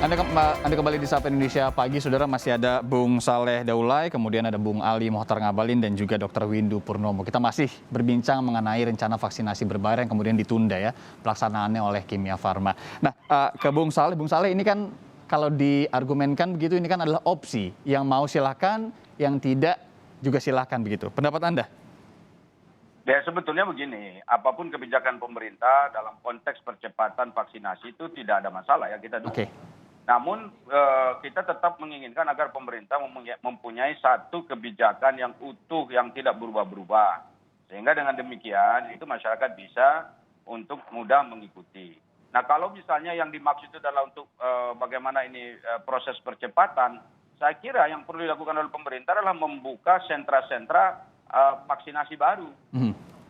Anda kembali di Sapa Indonesia Pagi, saudara. Masih ada Bung Saleh Daulay, kemudian ada Bung Ali Mohtar Ngabalin, dan juga Dr. Windu Purnomo. Kita masih berbincang mengenai rencana vaksinasi berbayar yang kemudian ditunda ya, pelaksanaannya oleh Kimia Farma. Nah, ke Bung Saleh ini kan kalau diargumenkan begitu, ini kan adalah opsi. Yang mau silakan, yang tidak juga silakan begitu. Pendapat Anda? Ya sebetulnya begini, apapun kebijakan pemerintah dalam konteks percepatan vaksinasi itu tidak ada masalah ya, kita dukung. Oke. Namun kita tetap menginginkan agar pemerintah mempunyai satu kebijakan yang utuh, yang tidak berubah-berubah. Sehingga dengan demikian itu masyarakat bisa untuk mudah mengikuti. Nah kalau misalnya yang dimaksud itu adalah untuk bagaimana ini proses percepatan, saya kira yang perlu dilakukan oleh pemerintah adalah membuka sentra-sentra vaksinasi baru.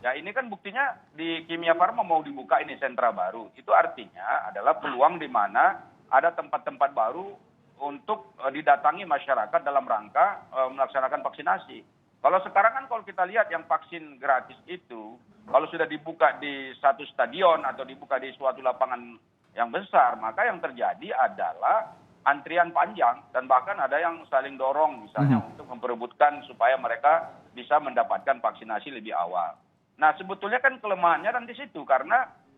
Ya ini kan buktinya di Kimia Farma mau dibuka ini sentra baru. Itu artinya adalah peluang di mana ada tempat-tempat baru untuk didatangi masyarakat dalam rangka melaksanakan vaksinasi. Kalau sekarang kan kalau kita lihat yang vaksin gratis itu, kalau sudah dibuka di satu stadion atau dibuka di suatu lapangan yang besar, maka yang terjadi adalah antrian panjang dan bahkan ada yang saling dorong misalnya untuk memperebutkan supaya mereka bisa mendapatkan vaksinasi lebih awal. Nah sebetulnya kan kelemahannya kan di situ karena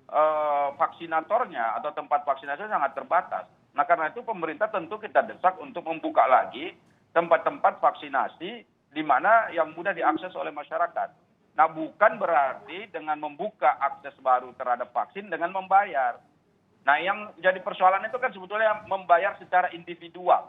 vaksinatornya atau tempat vaksinasi sangat terbatas. Nah karena itu pemerintah tentu kita desak untuk membuka lagi tempat-tempat vaksinasi di mana yang mudah diakses oleh masyarakat. Nah bukan berarti dengan membuka akses baru terhadap vaksin dengan membayar. Nah yang jadi persoalan itu kan sebetulnya membayar secara individual.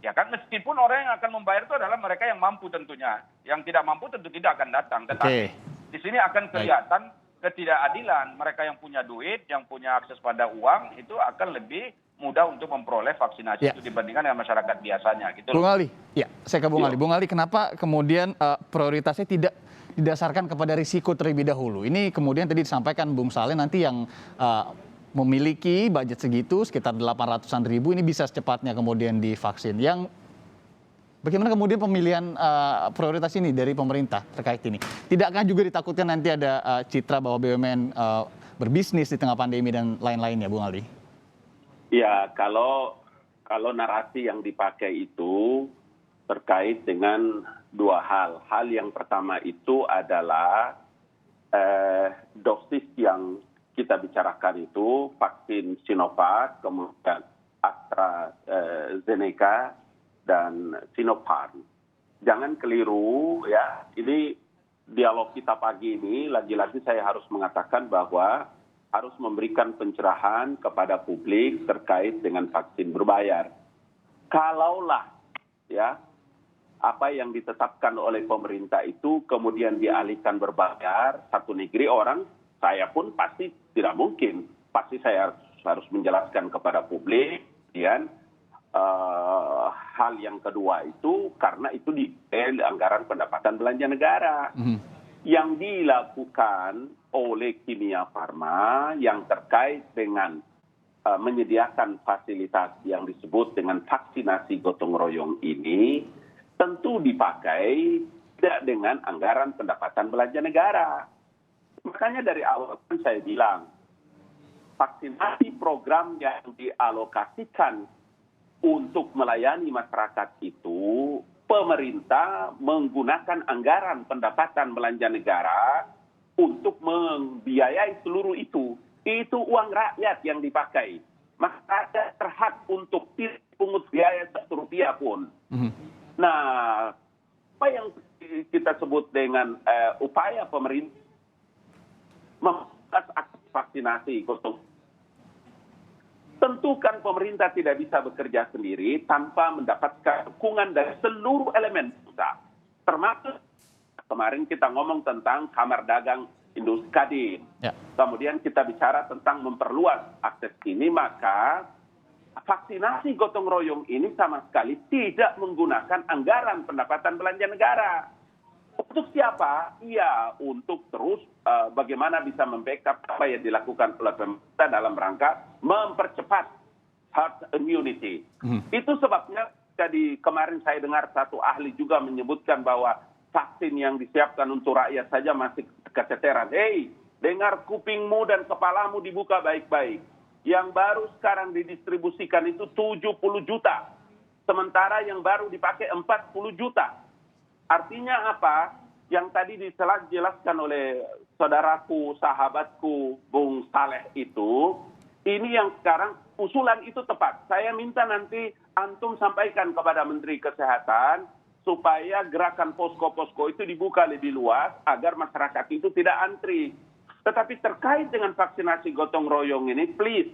Ya kan meskipun orang yang akan membayar itu adalah mereka yang mampu tentunya. Yang tidak mampu tentu tidak akan datang. Tetapi di sini akan kelihatan ketidakadilan. Mereka yang punya duit, yang punya akses pada uang itu akan lebih mudah untuk memperoleh vaksinasi itu dibandingkan dengan masyarakat biasanya. Gitu. Bung Ali, ya saya ke Bung Ali. Bung Ali, kenapa kemudian prioritasnya tidak didasarkan kepada risiko terlebih dahulu? Ini kemudian tadi disampaikan Bung Saleh nanti yang memiliki budget segitu sekitar 800-an ribu ini bisa secepatnya kemudian divaksin. Yang bagaimana kemudian pemilihan prioritas ini dari pemerintah terkait ini? Tidakkah juga ditakutkan nanti ada citra bahwa BUMN berbisnis di tengah pandemi dan lain-lainnya, Bung Ali? Ya, kalau narasi yang dipakai itu terkait dengan dua hal. Hal yang pertama itu adalah dosis yang kita bicarakan itu vaksin Sinovac, kemudian AstraZeneca, dan Sinopharm. Jangan keliru ya, ini dialog kita pagi ini lagi-lagi saya harus mengatakan bahwa harus memberikan pencerahan kepada publik terkait dengan vaksin berbayar. Kalaulah ya apa yang ditetapkan oleh pemerintah itu kemudian dialihkan berbayar, satu negeri orang, saya pun pasti tidak mungkin. Pasti saya harus menjelaskan kepada publik. Dan hal yang kedua itu karena itu di anggaran pendapatan belanja negara. Yang dilakukan oleh Kimia Farma yang terkait dengan menyediakan fasilitas yang disebut dengan vaksinasi gotong royong ini tentu dipakai tidak dengan anggaran pendapatan belanja negara. Makanya dari awal kan saya bilang, vaksinasi program yang dialokasikan untuk melayani masyarakat itu, pemerintah menggunakan anggaran pendapatan belanja negara untuk membiayai seluruh itu. Itu uang rakyat yang dipakai. Masyarakat terhak untuk tidak pungut biaya Rp1 pun. Nah, apa yang kita sebut dengan upaya pemerintah membuat akses vaksinasi gotong. Tentu kan pemerintah tidak bisa bekerja sendiri tanpa mendapatkan dukungan dari seluruh elemen bangsa. Termasuk kemarin kita ngomong tentang Kamar Dagang Industri Kadin. Kemudian kita bicara tentang memperluas akses ini, maka vaksinasi gotong royong ini sama sekali tidak menggunakan anggaran pendapatan belanja negara. Untuk siapa? Ya, untuk terus bagaimana bisa membackup apa yang dilakukan oleh pemerintah dalam rangka mempercepat herd immunity. Itu sebabnya tadi kemarin saya dengar satu ahli juga menyebutkan bahwa vaksin yang disiapkan untuk rakyat saja masih keteteran. Dengar kupingmu dan kepalamu dibuka baik-baik. yang baru sekarang didistribusikan itu 70 juta. Sementara yang baru dipakai 40 juta. Artinya apa? Yang tadi dijelaskan oleh saudaraku, sahabatku, Bung Saleh itu, ini yang sekarang usulan itu tepat. Saya minta nanti antum sampaikan kepada Menteri Kesehatan supaya gerakan posko-posko itu dibuka lebih luas agar masyarakat itu tidak antri. Tetapi terkait dengan vaksinasi gotong royong ini, please,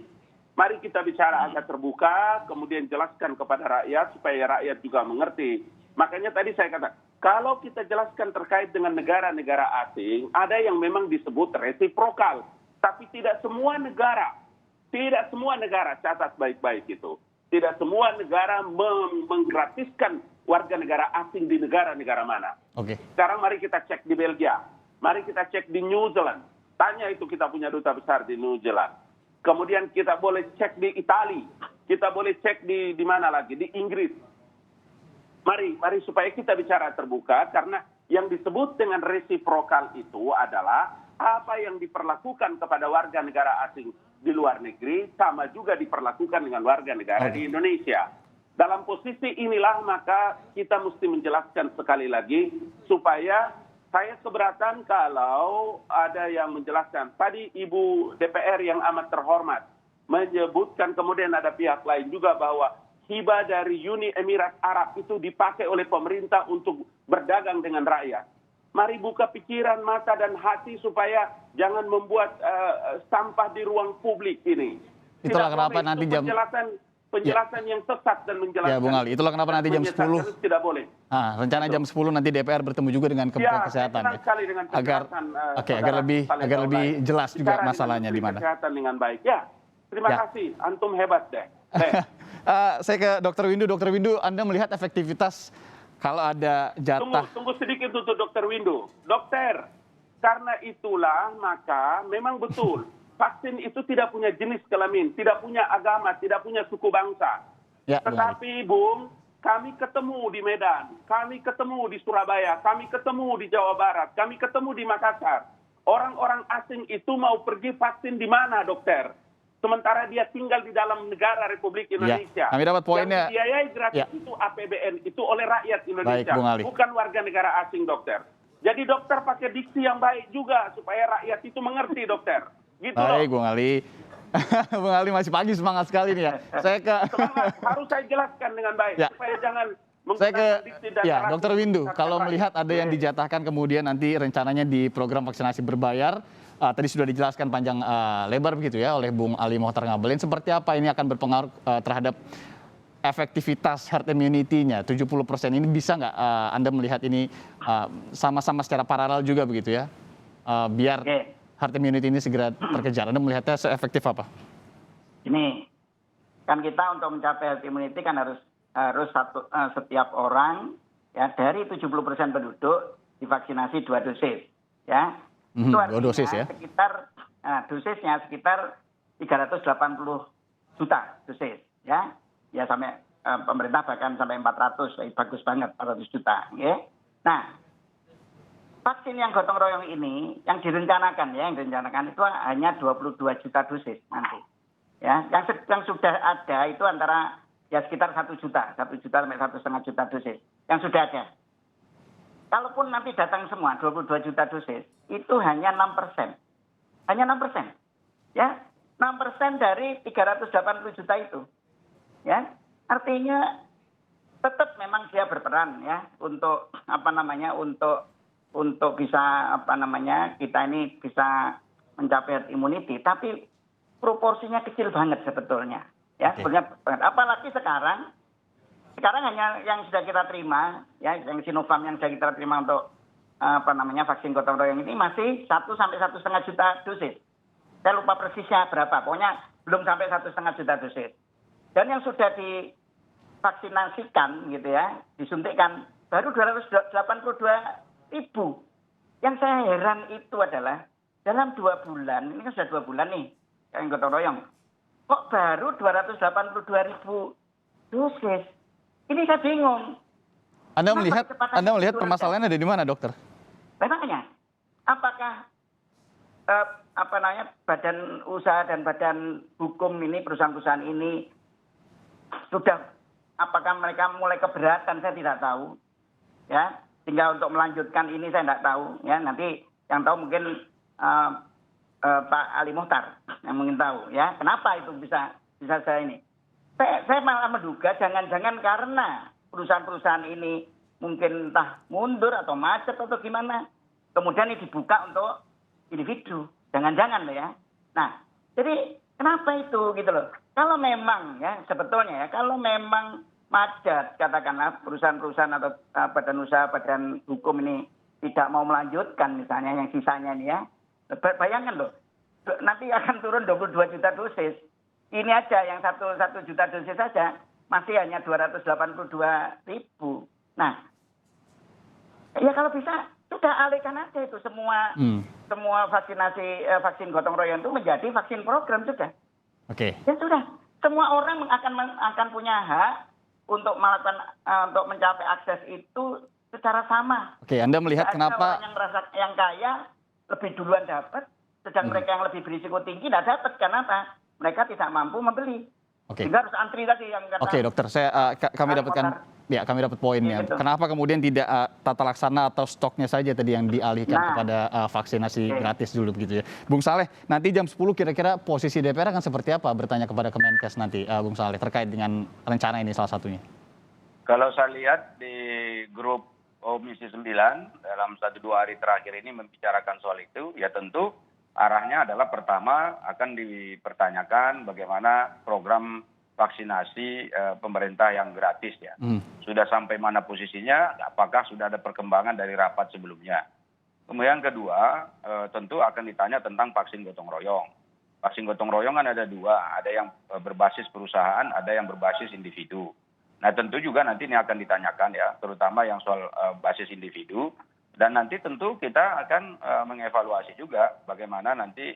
mari kita bicara agak terbuka, kemudian jelaskan kepada rakyat supaya rakyat juga mengerti. Makanya tadi saya katakan, kalau kita jelaskan terkait dengan negara-negara asing, ada yang memang disebut resiprokal. Tapi tidak semua negara, catat baik-baik itu. Tidak semua negara menggratiskan warga negara asing di negara-negara mana. Oke. Sekarang mari kita cek di Belgia, mari kita cek di New Zealand. Tanya itu kita punya duta besar di New Zealand. Kemudian kita boleh cek di Italia, kita boleh cek di mana lagi, di Inggris. Mari supaya kita bicara terbuka, karena yang disebut dengan resiprokal itu adalah apa yang diperlakukan kepada warga negara asing di luar negeri sama juga diperlakukan dengan warga negara di Indonesia. Dalam posisi inilah maka kita mesti menjelaskan sekali lagi supaya saya keberatan kalau ada yang menjelaskan. Tadi Ibu DPR yang amat terhormat menyebutkan, kemudian ada pihak lain juga, bahwa hibah dari Uni Emirat Arab itu dipakai oleh pemerintah untuk berdagang dengan rakyat. Mari buka pikiran, mata, dan hati supaya jangan membuat sampah di ruang publik ini. Itulah kenapa nanti jam... Penjelasan yang sesat dan menjelaskan. Ya, Bung Ali, itulah kenapa nanti jam 10. Tidak boleh. Rencana jam 10 nanti DPR bertemu juga dengan Kementerian Kesehatan ya. Dengan agar lebih jelas juga masalahnya di mana. Kesehatan dengan baik. Ya, terima kasih. Antum hebat deh. Saya ke Dr. Windu. Dr. Windu, Anda melihat efektivitas kalau ada jatah... Tunggu sedikit untuk Dr. Windu. Dokter, karena itulah maka memang betul. Vaksin itu tidak punya jenis kelamin, tidak punya agama, tidak punya suku bangsa. Ya, tetapi Bung, kami ketemu di Medan, kami ketemu di Surabaya, kami ketemu di Jawa Barat, kami ketemu di Makassar. Orang-orang asing itu mau pergi vaksin di mana, dokter? Sementara dia tinggal di dalam negara Republik Indonesia. Ya, kami dapat poinnya. Yang dibiayai gratis itu APBN, itu oleh rakyat Indonesia, bukan warga negara asing, dokter. Jadi dokter pakai diksi yang baik juga supaya rakyat itu mengerti, dokter. Gitu baik, Bung Ali. Bung Ali masih pagi, semangat sekali nih ya. Saya ke harus saya jelaskan dengan baik supaya jangan saya ke Dr. Windu. Kalau melihat ada yang dijatahkan kemudian nanti rencananya di program vaksinasi berbayar, tadi sudah dijelaskan panjang lebar begitu ya oleh Bung Ali Mohtar Ngabalin. Seperti apa ini akan berpengaruh terhadap efektivitas herd immunity-nya? 70% ini bisa nggak Anda melihat ini sama-sama secara paralel juga begitu ya? Biar herd immunity ini segera terkejar. Anda melihatnya seefektif apa? Ini kan kita untuk mencapai herd immunity kan harus setiap orang ya dari 70% penduduk divaksinasi 2 dosis ya. Itu artinya 2 dosis ya. Dosisnya sekitar 380 juta dosis ya. Ya sampai pemerintah bahkan sampai 400, bagus banget 400 juta ya. Nah, vaksin yang gotong royong ini yang direncanakan itu hanya 22 juta dosis nanti. Ya, yang sudah ada itu antara ya sekitar 1 juta sampai 1,5 juta dosis yang sudah ada. Kalaupun nanti datang semua 22 juta dosis, itu hanya 6%. Hanya 6%. Ya, 6% dari 380 juta itu. Ya, artinya tetap memang dia berperan ya untuk untuk bisa kita ini bisa mencapai herd immunity, tapi proporsinya kecil banget sebetulnya ya. Sebenarnya apalagi sekarang hanya yang sudah kita terima ya, yang Sinovac yang sudah kita terima untuk vaksin gotong royong ini masih 1 sampai 1,5 juta dosis. Saya lupa persisnya berapa, pokoknya belum sampai 1,5 juta dosis. Dan yang sudah divaksinasikan gitu ya, disuntikkan baru 282.000. Yang saya heran itu adalah dalam 2 bulan, ini kan sudah 2 bulan nih, yang gotong royong, kok baru 282.000 dosis? Ini saya bingung. Anda melihat permasalahannya ada di mana, dokter? Makanya, apakah badan usaha dan badan hukum ini, perusahaan-perusahaan ini sudah, apakah mereka mulai keberatan, saya tidak tahu. Ya, tinggal untuk melanjutkan ini saya tidak tahu. Ya, nanti yang tahu mungkin Pak Ali Muhtar yang mungkin tahu. Ya, kenapa itu bisa saya ini? Saya malah menduga jangan-jangan karena perusahaan-perusahaan ini mungkin entah mundur atau macet atau gimana, kemudian ini dibuka untuk individu. Jangan-jangan loh ya. Nah, jadi kenapa itu gitu loh? Kalau memang ya sebetulnya ya, kalau memang macet katakanlah perusahaan-perusahaan atau badan usaha, badan hukum ini tidak mau melanjutkan misalnya yang sisanya ini ya. Bayangkan loh, nanti akan turun 22 juta dosis. Ini aja yang 1 juta dosis saja masih hanya 282.000. Nah, ya kalau bisa sudah alihkan aja itu semua vaksin gotong royong itu menjadi vaksin program sudah. Oke. Ya sudah, semua orang akan punya hak untuk melakukan untuk mencapai akses itu secara sama. Oke, Anda melihat kenapa orang yang kaya lebih duluan dapat, sedang mereka yang lebih berisiko tinggi tidak dapat karena apa? Mereka tidak mampu membeli. Oke. Sehingga harus antri tadi yang kata. Oke, dokter, kami dapat poinnya. Iya, kenapa kemudian tidak tata laksana atau stoknya saja tadi yang dialihkan kepada vaksinasi gratis dulu begitu ya. Bung Saleh, nanti jam 10 kira-kira posisi DPR akan seperti apa bertanya kepada Kemenkes nanti, Bung Saleh, terkait dengan rencana ini salah satunya? Kalau saya lihat di grup Komisi 9 dalam 1-2 hari terakhir ini membicarakan soal itu, ya tentu arahnya adalah pertama akan dipertanyakan bagaimana program vaksinasi pemerintah yang gratis ya. Sudah sampai mana posisinya, apakah sudah ada perkembangan dari rapat sebelumnya. Kemudian kedua, tentu akan ditanya tentang vaksin gotong royong. Vaksin gotong royong kan ada dua, ada yang berbasis perusahaan, ada yang berbasis individu. Nah tentu juga nanti ini akan ditanyakan ya, terutama yang soal basis individu. Dan nanti tentu kita akan mengevaluasi juga bagaimana nanti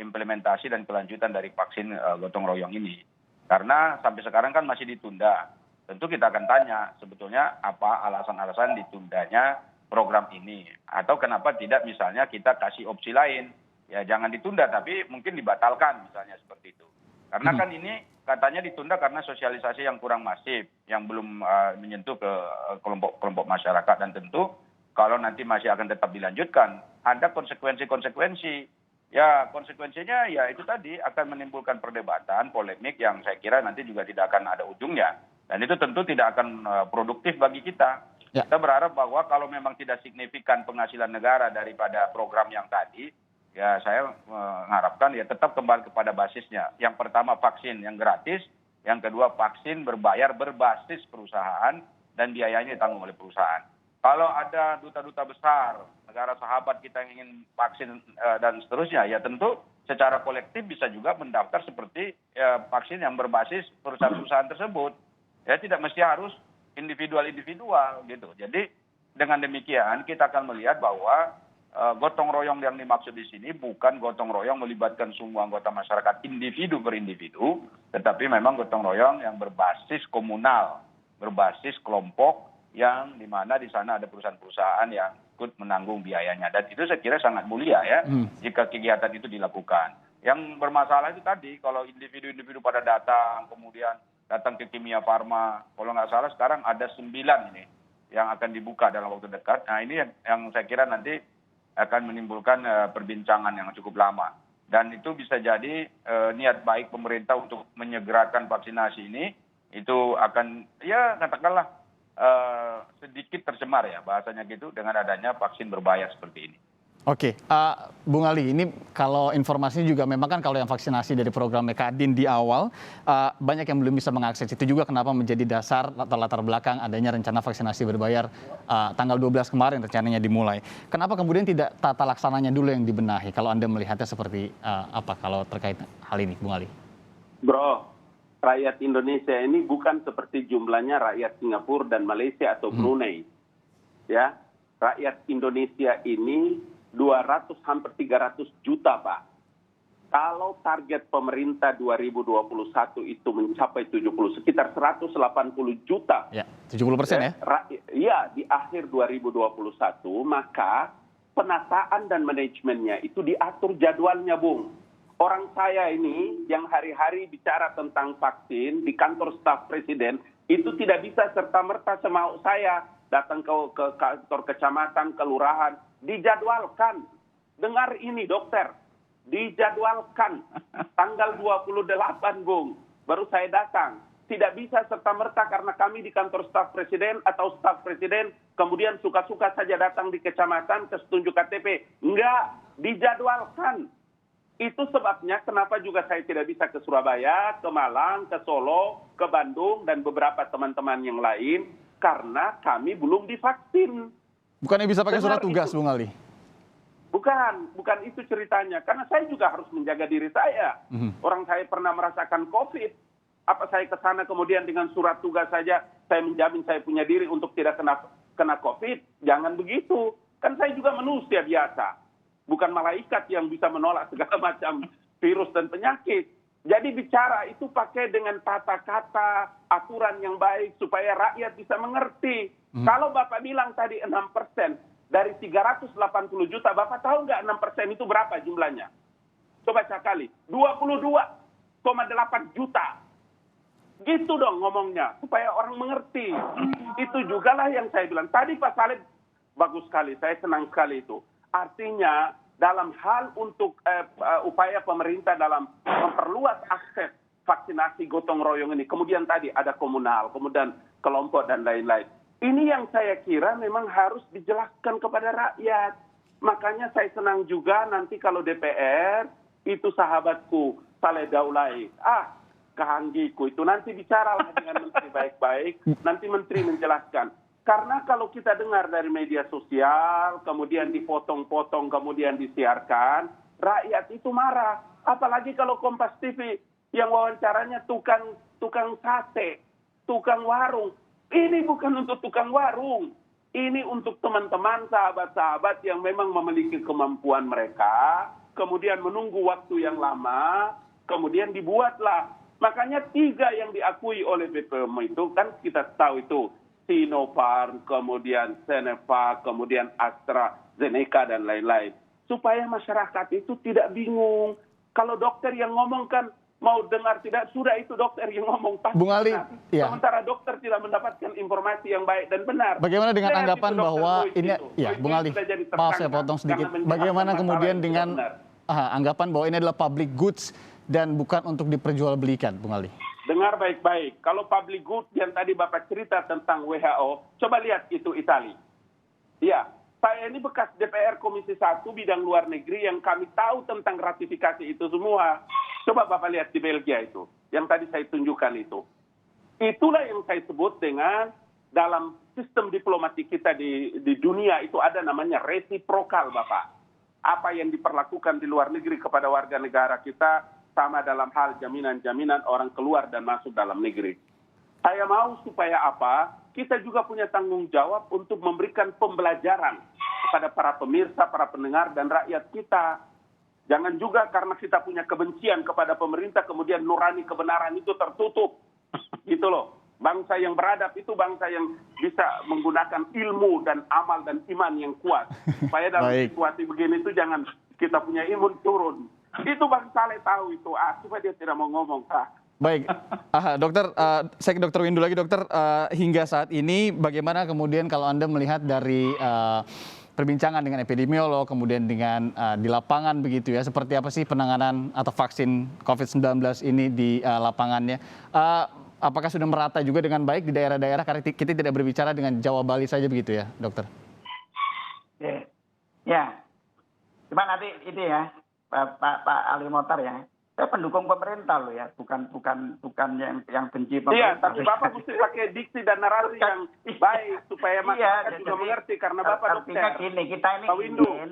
implementasi dan kelanjutan dari vaksin gotong royong ini. Karena sampai sekarang kan masih ditunda. Tentu kita akan tanya sebetulnya apa alasan-alasan ditundanya program ini. Atau kenapa tidak misalnya kita kasih opsi lain. Ya jangan ditunda tapi mungkin dibatalkan misalnya seperti itu. Karena kan ini katanya ditunda karena sosialisasi yang kurang masif. Yang belum menyentuh ke kelompok-kelompok masyarakat. Dan tentu kalau nanti masih akan tetap dilanjutkan, ada konsekuensi-konsekuensi. Ya konsekuensinya ya itu tadi akan menimbulkan perdebatan, polemik yang saya kira nanti juga tidak akan ada ujungnya. Dan itu tentu tidak akan produktif bagi kita. Ya. Kita berharap bahwa kalau memang tidak signifikan penghasilan negara daripada program yang tadi, ya saya mengharapkan ya tetap kembali kepada basisnya. Yang pertama vaksin yang gratis, yang kedua vaksin berbayar berbasis perusahaan dan biayanya ditanggung oleh perusahaan. Kalau ada duta-duta besar, negara sahabat kita yang ingin vaksin dan seterusnya, ya tentu secara kolektif bisa juga mendaftar seperti vaksin yang berbasis perusahaan-perusahaan tersebut. Ya tidak mesti harus individual-individual gitu. Jadi dengan demikian kita akan melihat bahwa gotong royong yang dimaksud di sini bukan gotong royong melibatkan semua anggota masyarakat individu per individu, tetapi memang gotong royong yang berbasis komunal, berbasis kelompok, yang di mana di sana ada perusahaan-perusahaan yang ikut menanggung biayanya. Dan itu saya kira sangat mulia ya, jika kegiatan itu dilakukan. Yang bermasalah itu tadi, kalau individu-individu pada datang, kemudian datang ke Kimia Farma, kalau nggak salah sekarang ada 9 ini yang akan dibuka dalam waktu dekat. Nah ini yang saya kira nanti akan menimbulkan perbincangan yang cukup lama. Dan itu bisa jadi niat baik pemerintah untuk menyegerakan vaksinasi ini, itu akan ya katakanlah sedikit tercemar ya bahasanya gitu dengan adanya vaksin berbayar seperti ini. Oke, Bung Ali, ini kalau informasinya juga memang kan kalau yang vaksinasi dari program Mekadin di awal, banyak yang belum bisa mengakses. Itu juga kenapa menjadi dasar latar belakang adanya rencana vaksinasi berbayar tanggal 12 kemarin rencananya dimulai. Kenapa kemudian tidak tata laksananya dulu yang dibenahi? Kalau Anda melihatnya seperti apa kalau terkait hal ini, Bung Ali? Bro, rakyat Indonesia ini bukan seperti jumlahnya rakyat Singapura dan Malaysia atau Brunei. Ya, rakyat Indonesia ini 200 hampir 300 juta, Pak. Kalau target pemerintah 2021 itu mencapai sekitar 180 juta. Ya, 70% ya? Iya, di akhir 2021, maka penataan dan manajemennya itu diatur jadwalnya, Bung. Orang saya ini yang hari-hari bicara tentang vaksin di kantor staf presiden, itu tidak bisa serta-merta semau saya datang ke kantor kecamatan, kelurahan, dijadwalkan. Dengar ini dokter, dijadwalkan tanggal 28, Bung, baru saya datang. Tidak bisa serta-merta karena kami di kantor staf presiden atau staf presiden kemudian suka-suka saja datang di kecamatan ke setunjuk KTP. Enggak, dijadwalkan. Itu sebabnya kenapa juga saya tidak bisa ke Surabaya, ke Malang, ke Solo, ke Bandung, dan beberapa teman-teman yang lain, karena kami belum divaksin. Bukannya bisa pakai surat tugas, Bung Ali? Bukan itu ceritanya. Karena saya juga harus menjaga diri saya. Orang saya pernah merasakan COVID. Apa saya ke sana kemudian dengan surat tugas saja, saya menjamin saya punya diri untuk tidak kena COVID? Jangan begitu. Kan saya juga manusia biasa. Bukan malaikat yang bisa menolak segala macam virus dan penyakit. Jadi bicara itu pakai dengan tata kata, aturan yang baik supaya rakyat bisa mengerti. Kalau Bapak bilang tadi 6% dari 380 juta, Bapak tahu nggak 6% itu berapa jumlahnya? Coba cakali, 22,8 juta. Gitu dong ngomongnya, supaya orang mengerti. Itu juga lah yang saya bilang. Tadi Pak Saleh bagus sekali, saya senang sekali itu. Artinya dalam hal untuk upaya pemerintah dalam memperluas akses vaksinasi gotong royong ini. Kemudian tadi ada komunal, kemudian kelompok dan lain-lain. Ini yang saya kira memang harus dijelaskan kepada rakyat. Makanya saya senang juga nanti kalau DPR, itu sahabatku Saleh Daulay. Kahanggiku itu nanti bicara dengan menteri baik-baik, nanti menteri menjelaskan. Karena kalau kita dengar dari media sosial, kemudian dipotong-potong, kemudian disiarkan, rakyat itu marah. Apalagi kalau Kompas TV yang wawancaranya tukang sate, tukang warung. Ini bukan untuk tukang warung. Ini untuk teman-teman, sahabat-sahabat yang memang memiliki kemampuan mereka, kemudian menunggu waktu yang lama, kemudian dibuatlah. Makanya 3 yang diakui oleh BPOM itu kan kita tahu itu Sinopharm, kemudian Sinovac, kemudian AstraZeneca dan lain-lain. Supaya masyarakat itu tidak bingung. Kalau dokter yang ngomong kan mau dengar tidak, sudah itu dokter yang ngomong pasti. Bung Ali, ya. Sementara dokter tidak mendapatkan informasi yang baik dan benar. Bagaimana dengan anggapan bahwa ini, ya Bung Ali, maaf saya potong sedikit. Bagaimana kemudian dengan anggapan bahwa ini adalah public goods dan bukan untuk diperjualbelikan, Bung Ali? Dengar baik-baik. Kalau public good yang tadi Bapak cerita tentang WHO, coba lihat itu Italia. Ya, saya ini bekas DPR Komisi 1 bidang luar negeri yang kami tahu tentang ratifikasi itu semua. Coba Bapak lihat di Belgia itu, yang tadi saya tunjukkan itu. Itulah yang saya sebut dengan dalam sistem diplomatik kita di dunia itu ada namanya resiprokal, Bapak. Apa yang diperlakukan di luar negeri kepada warga negara kita, sama dalam hal jaminan-jaminan orang keluar dan masuk dalam negeri. Saya mau supaya apa? Kita juga punya tanggung jawab untuk memberikan pembelajaran kepada para pemirsa, para pendengar, dan rakyat kita. Jangan juga karena kita punya kebencian kepada pemerintah, kemudian nurani kebenaran itu tertutup. Gitu loh. Bangsa yang beradab itu bangsa yang bisa menggunakan ilmu dan amal dan iman yang kuat. Supaya dalam situasi begini itu jangan kita punya imun turun. Itu Bang Saleh tahu itu, supaya dia tidak mau ngomong. Baik, dokter, saya ke Dokter Windu lagi, dokter. Hingga saat ini bagaimana kemudian kalau Anda melihat dari perbincangan dengan epidemiolog, kemudian dengan di lapangan begitu ya, seperti apa sih penanganan atau vaksin COVID-19 ini di lapangannya? Apakah sudah merata juga dengan baik di daerah-daerah? Karena kita tidak berbicara dengan Jawa Bali saja begitu ya, dokter? Ya, cuma nanti itu ya, Pak Ali Mohtar ya. Saya pendukung pemerintah loh ya, bukan yang benci pemerintah. Iya, tapi Bapak mesti pakai diksi dan narasi yang baik supaya masyarakat juga mengerti karena Bapak dokter. Artinya gini, kita ini ingin,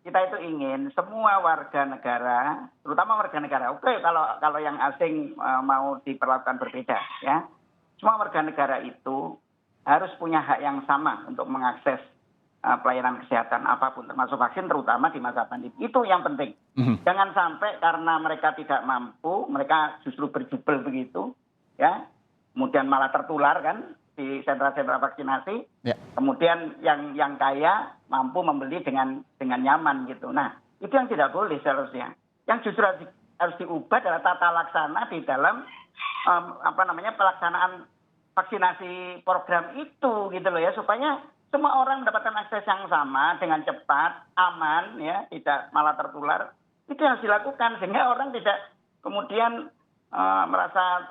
kita itu ingin semua warga negara, terutama warga negara. Oke, kalau yang asing mau diperlakukan berbeda ya. Semua warga negara itu harus punya hak yang sama untuk mengakses pelayanan kesehatan apapun, termasuk vaksin, terutama di masa pandemi. Itu yang penting. Jangan sampai karena mereka tidak mampu, mereka justru berjubel begitu, ya, kemudian malah tertular kan, di sentra-sentra vaksinasi. Ya. Kemudian yang kaya mampu membeli dengan nyaman gitu. Nah, itu yang tidak boleh seharusnya. Yang justru harus diubah adalah tata laksana di dalam pelaksanaan vaksinasi program itu gitu loh ya, supaya semua orang mendapatkan akses yang sama dengan cepat, aman ya, tidak malah tertular. Itu yang harus dilakukan sehingga orang tidak kemudian merasa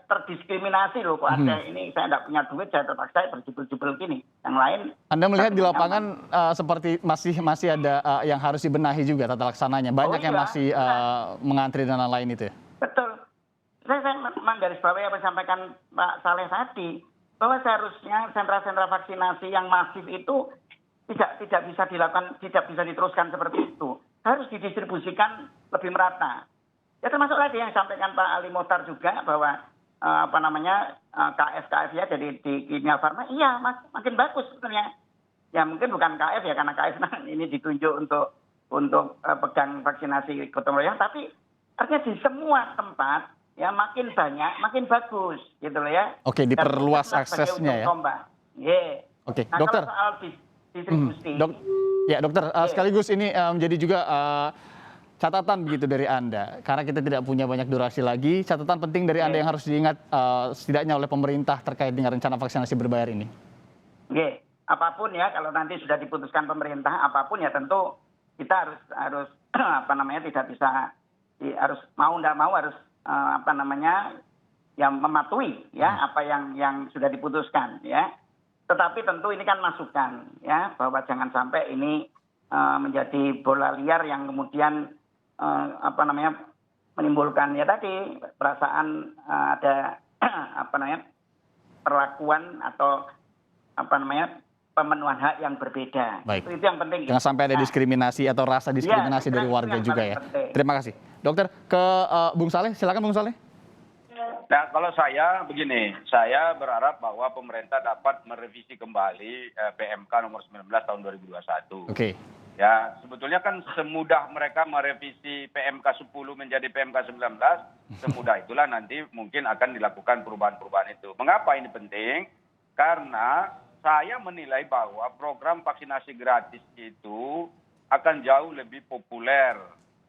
terdiskriminasi loh, kok ada ini saya tidak punya duit, saya terpaksa berjubel-jubel gini. Yang lain. Anda melihat di lapangan seperti masih ada yang harus dibenahi juga tata laksananya. Banyak yang masih mengantri dan lain-lain itu ya? Betul. Saya menggarisbawahi apa yang disampaikan Pak Saleh tadi, bahwa seharusnya sentra-sentra vaksinasi yang masif itu tidak bisa dilakukan, tidak bisa diteruskan seperti itu. Harus didistribusikan lebih merata. Ya termasuk tadi yang disampaikan Pak Ali Mohtar juga bahwa KF ya, jadi di Kimia Farma, iya makin bagus sebenarnya. Ya mungkin bukan KF ya, karena KF ini ditunjuk untuk pegang vaksinasi gotong royong, tapi artinya di semua tempat ya makin banyak, makin bagus gitu loh ya. Oke, diperluas aksesnya ya. Yeah. Oke, nah, dokter. Kalau soal distribusi. Dokter, sekaligus ini menjadi juga catatan begitu dari Anda, karena kita tidak punya banyak durasi lagi. Catatan penting dari Anda yang harus diingat setidaknya oleh pemerintah terkait dengan rencana vaksinasi berbayar ini. Oke, apapun ya, kalau nanti sudah diputuskan pemerintah apapun ya tentu kita harus tidak bisa, harus mau tidak mau harus yang mematuhi ya apa yang sudah diputuskan ya. Tetapi tentu ini kan masukan ya, bahwa jangan sampai ini menjadi bola liar yang kemudian menimbulkan ya tadi perasaan ada perlakuan atau pemenuhan hak yang berbeda. Baik. Itu yang penting. Jangan sampai ada diskriminasi atau rasa diskriminasi dari warga juga ya. Penting. Terima kasih. Dokter, ke Bung Saleh, silakan Bung Saleh. Nah, kalau saya begini, saya berharap bahwa pemerintah dapat merevisi kembali PMK nomor 19 tahun 2021. Oke. Ya, sebetulnya kan semudah mereka merevisi PMK 10 menjadi PMK 19, semudah itulah nanti mungkin akan dilakukan perubahan-perubahan itu. Mengapa ini penting? Karena saya menilai bahwa program vaksinasi gratis itu akan jauh lebih populer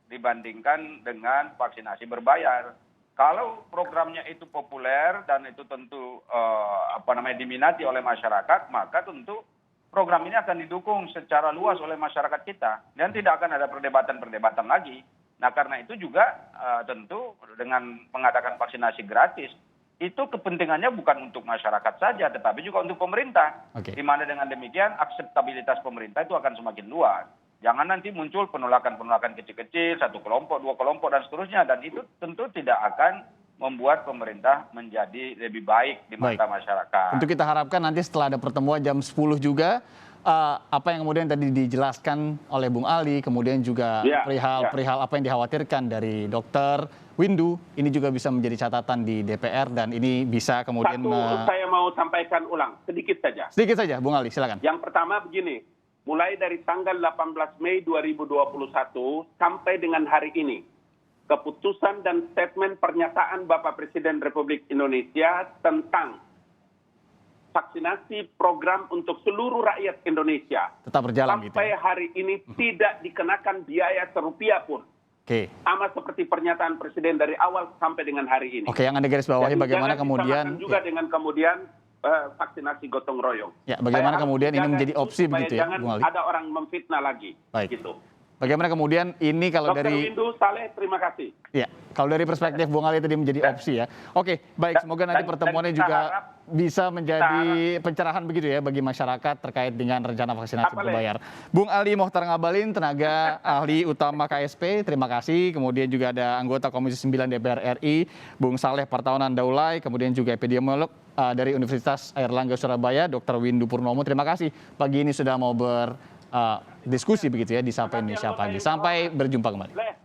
dibandingkan dengan vaksinasi berbayar. Kalau programnya itu populer dan itu tentu diminati oleh masyarakat, maka tentu program ini akan didukung secara luas oleh masyarakat kita dan tidak akan ada perdebatan-perdebatan lagi. Nah, karena itu juga tentu dengan mengadakan vaksinasi gratis itu kepentingannya bukan untuk masyarakat saja, tetapi juga untuk pemerintah. Oke. Di mana dengan demikian akseptabilitas pemerintah itu akan semakin luas. Jangan nanti muncul penolakan-penolakan kecil-kecil, satu kelompok, dua kelompok, dan seterusnya. Dan itu tentu tidak akan membuat pemerintah menjadi lebih baik di mata masyarakat. Tentu kita harapkan nanti setelah ada pertemuan jam 10 juga, apa yang kemudian tadi dijelaskan oleh Bung Ali, kemudian juga perihal apa yang dikhawatirkan dari Dokter Windu, ini juga bisa menjadi catatan di DPR dan ini bisa kemudian... Saya mau sampaikan ulang, sedikit saja. Sedikit saja, Bung Ali, silakan. Yang pertama begini, mulai dari tanggal 18 Mei 2021 sampai dengan hari ini, keputusan dan statement pernyataan Bapak Presiden Republik Indonesia tentang vaksinasi program untuk seluruh rakyat Indonesia tetap berjalan sampai gitu. hari ini tidak dikenakan biaya serupiah pun. Oke. Sama seperti pernyataan Presiden dari awal sampai dengan hari ini. Oke, yang Anda garis bawahi bagaimana kemudian juga dengan kemudian vaksinasi gotong royong. Ya, bagaimana kemudian ini menjadi opsi begitu ya, Bung Ali? Jangan ada orang memfitnah lagi. Baik. Gitu. Bagaimana kemudian ini kalau Dr. dari... Windu, Saleh, terima kasih. Ya, kalau dari perspektif Bung Ali tadi menjadi opsi ya. Oke, baik. Semoga nanti pertemuannya juga bisa menjadi pencerahan begitu ya bagi masyarakat terkait dengan rencana vaksinasi berbayar. Bung Ali Mohtar Ngabalin, tenaga ahli utama KSP, terima kasih. Kemudian juga ada anggota Komisi 9 DPR RI, Bung Saleh Partaunan Daulay, kemudian juga epidemiolog dari Universitas Airlangga Surabaya, Dr. Windu Purnomo. Terima kasih pagi ini sudah mau berdiskusi begitu ya di Sapa Indonesia Pagi. Sampai berjumpa kembali.